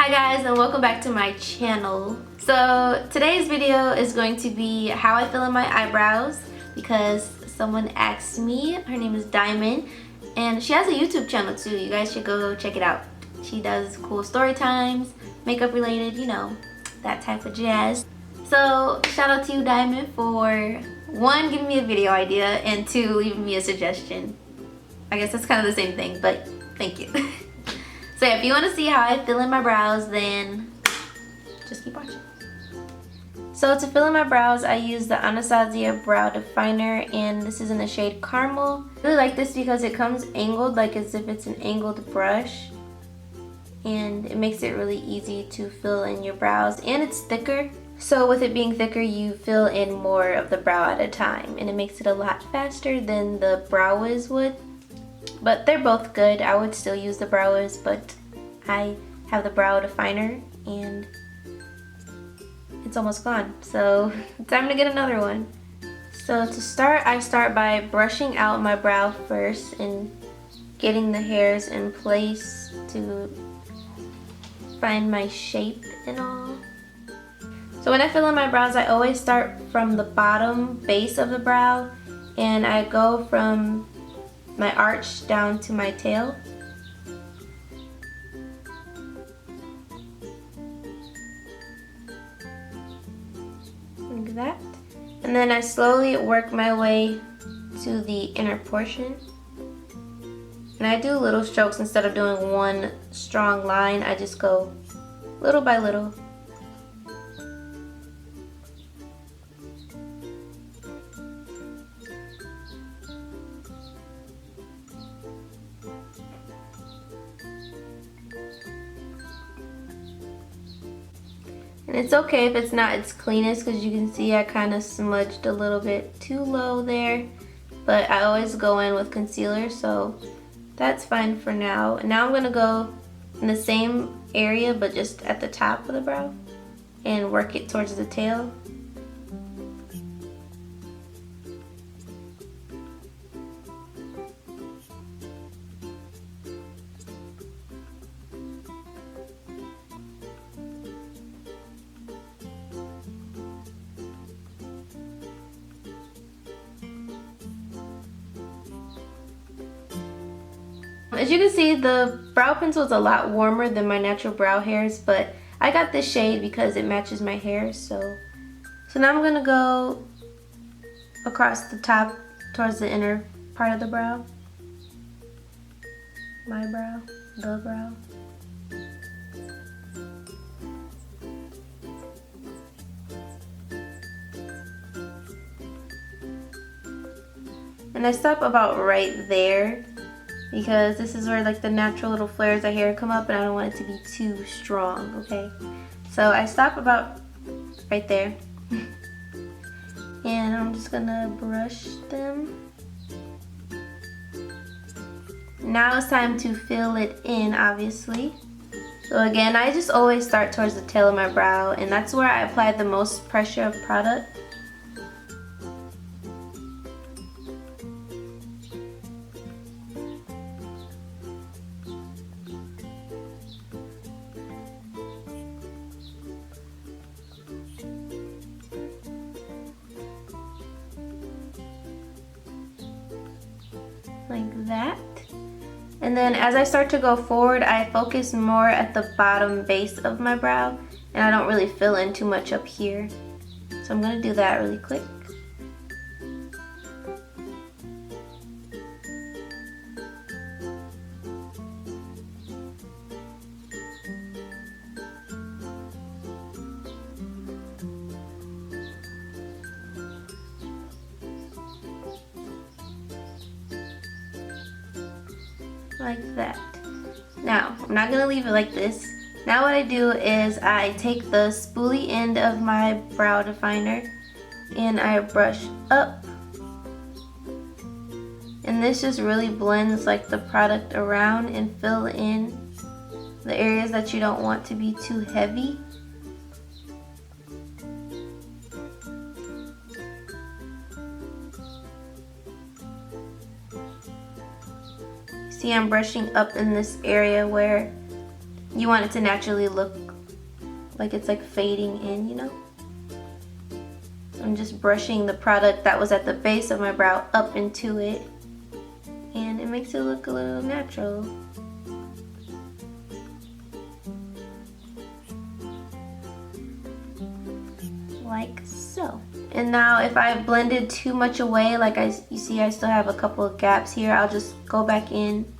Hi guys, and welcome back to my channel. So today's video is going to be how I fill in my eyebrows because someone asked me. Her name is Diamond and she has a YouTube channel too. You guys should go check it out. She does cool story times, makeup related, you know, that type of jazz. So shout out to you, Diamond, for one, giving me a video idea, and two, leaving me a suggestion. I guess that's kind of the same thing, but thank you. So yeah, if you want to see how I fill in my brows, then just keep watching. So to fill in my brows, I use the Anastasia Brow Definer, and this is in the shade Caramel. I really like this because it comes angled, like as if it's an angled brush. And it makes it really easy to fill in your brows, and it's thicker. So with it being thicker, you fill in more of the brow at a time, and it makes it a lot faster than the Brow Wiz would. But they're both good. I would still use the Brow Wiz, but I have the Brow Definer and it's almost gone. So time to get another one. So to start, I start by brushing out my brow first and getting the hairs in place to find my shape and all. So when I fill in my brows, I always start from the bottom base of the brow and I go from my arch down to my tail. Like that. And then I slowly work my way to the inner portion. And I do little strokes instead of doing one strong line. I just go little by little. And it's okay if it's not its cleanest, because you can see I kind of smudged a little bit too low there. But I always go in with concealer, so that's fine for now. And now I'm going to go in the same area, but just at the top of the brow and work it towards the tail. As you can see, the brow pencil is a lot warmer than my natural brow hairs, but I got this shade because it matches my hair. So now I'm gonna go across the top towards the inner part of the brow. My brow, the brow. And I stop about right there, because this is where like the natural little flares of hair come up and I don't want it to be too strong, okay? So I stop about right there. And I'm just gonna brush them. Now it's time to fill it in, obviously. So again, I just always start towards the tail of my brow, and that's where I apply the most pressure of product. Like that. And then as I start to go forward, I focus more at the bottom base of my brow, and I don't really fill in too much up here. So I'm going to do that really quick. Like that. Now, I'm not going to leave it like this. Now what I do is I take the spoolie end of my brow definer and I brush up. And this just really blends like the product around and fill in the areas that you don't want to be too heavy. See, I'm brushing up in this area where you want it to naturally look like it's like fading in, you know? I'm just brushing the product that was at the base of my brow up into it, and it makes it look a little natural. Like so. And now if I blended too much away, like you see I still have a couple of gaps here, I'll just go back in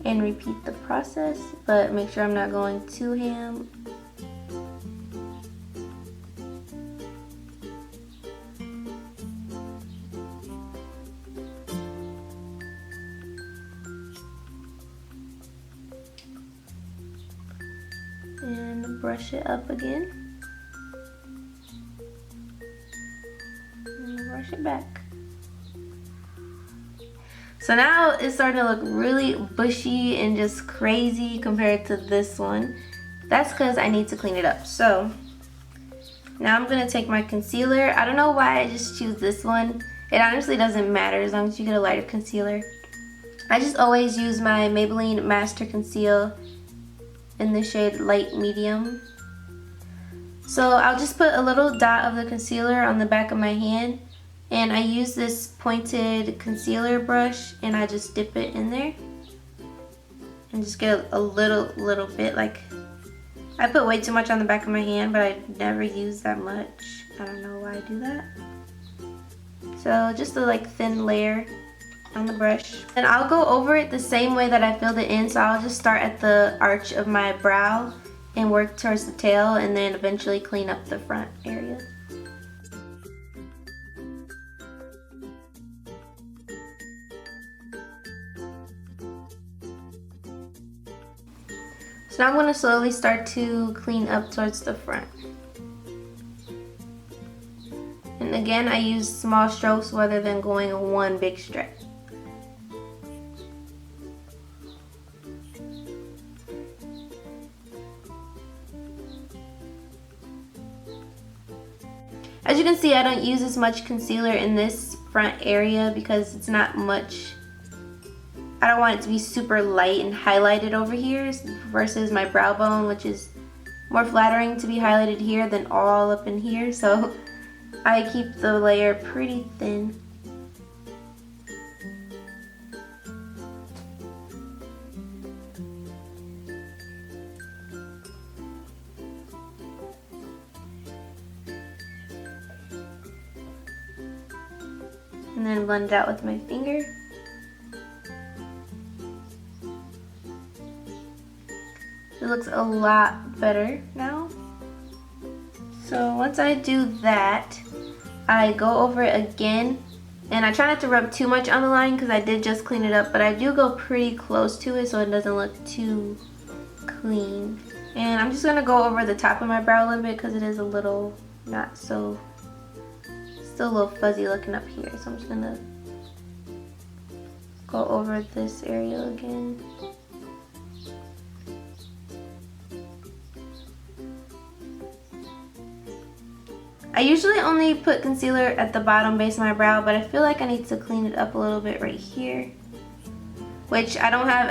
and repeat the process, but make sure I'm not going too ham. And brush it up again. And brush it back. So now it's starting to look really bushy and just crazy compared to this one. That's because I need to clean it up. So now I'm going to take my concealer. I don't know why I just choose this one. It honestly doesn't matter as long as you get a lighter concealer. I just always use my Maybelline Master Conceal in the shade Light Medium. So I'll just put a little dot of the concealer on the back of my hand, and I use this pointed concealer brush and I just dip it in there and just get a little bit. Like, I put way too much on the back of my hand, but I never use that much. I don't know why I do that. So just a like thin layer on the brush, and I'll go over it the same way that I filled it in. So I'll just start at the arch of my brow and work towards the tail, and then eventually clean up the front area. So now I'm going to slowly start to clean up towards the front. And again, I use small strokes rather than going in one big stretch. As you can see, I don't use as much concealer in this front area because it's not much. I don't want it to be super light and highlighted over here versus my brow bone, which is more flattering to be highlighted here than all up in here. So I keep the layer pretty thin. And then blend it out with my finger. It looks a lot better now. So once I do that, I go over it again, and I try not to rub too much on the line because I did just clean it up, but I do go pretty close to it so it doesn't look too clean. And I'm just going to go over the top of my brow a little bit because it is a little not so, still a little fuzzy looking up here. So I'm just going to go over this area again. I usually only put concealer at the bottom base of my brow, but I feel like I need to clean it up a little bit right here. Which I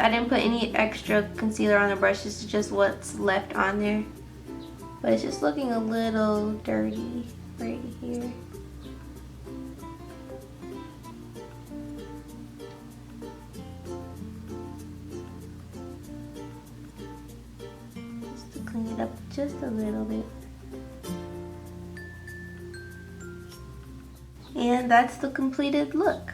didn't put any extra concealer on the brush, this is just what's left on there. But it's just looking a little dirty right here. Just to clean it up just a little bit. And that's the completed look.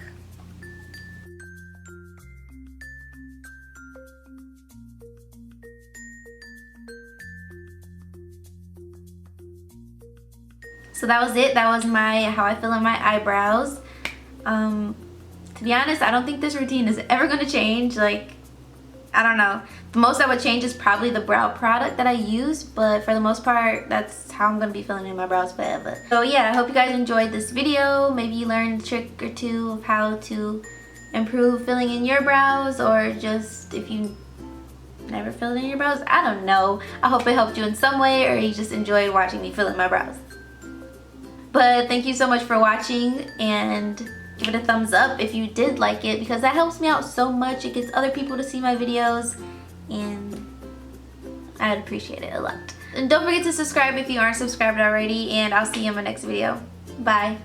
So that was it. That was my how I fill in my eyebrows. To be honest, I don't think this routine is ever going to change. Like, I don't know. The most that would change is probably the brow product that I use, but for the most part, that's how I'm going to be filling in my brows forever. So yeah, I hope you guys enjoyed this video. Maybe you learned a trick or two of how to improve filling in your brows, or just if you never filled in your brows, I don't know. I hope it helped you in some way, or you just enjoyed watching me fill in my brows. But thank you so much for watching, and give it a thumbs up if you did like it, because that helps me out so much. It gets other people to see my videos, and I would appreciate it a lot. And don't forget to subscribe if you aren't subscribed already, and I'll see you in my next video. Bye.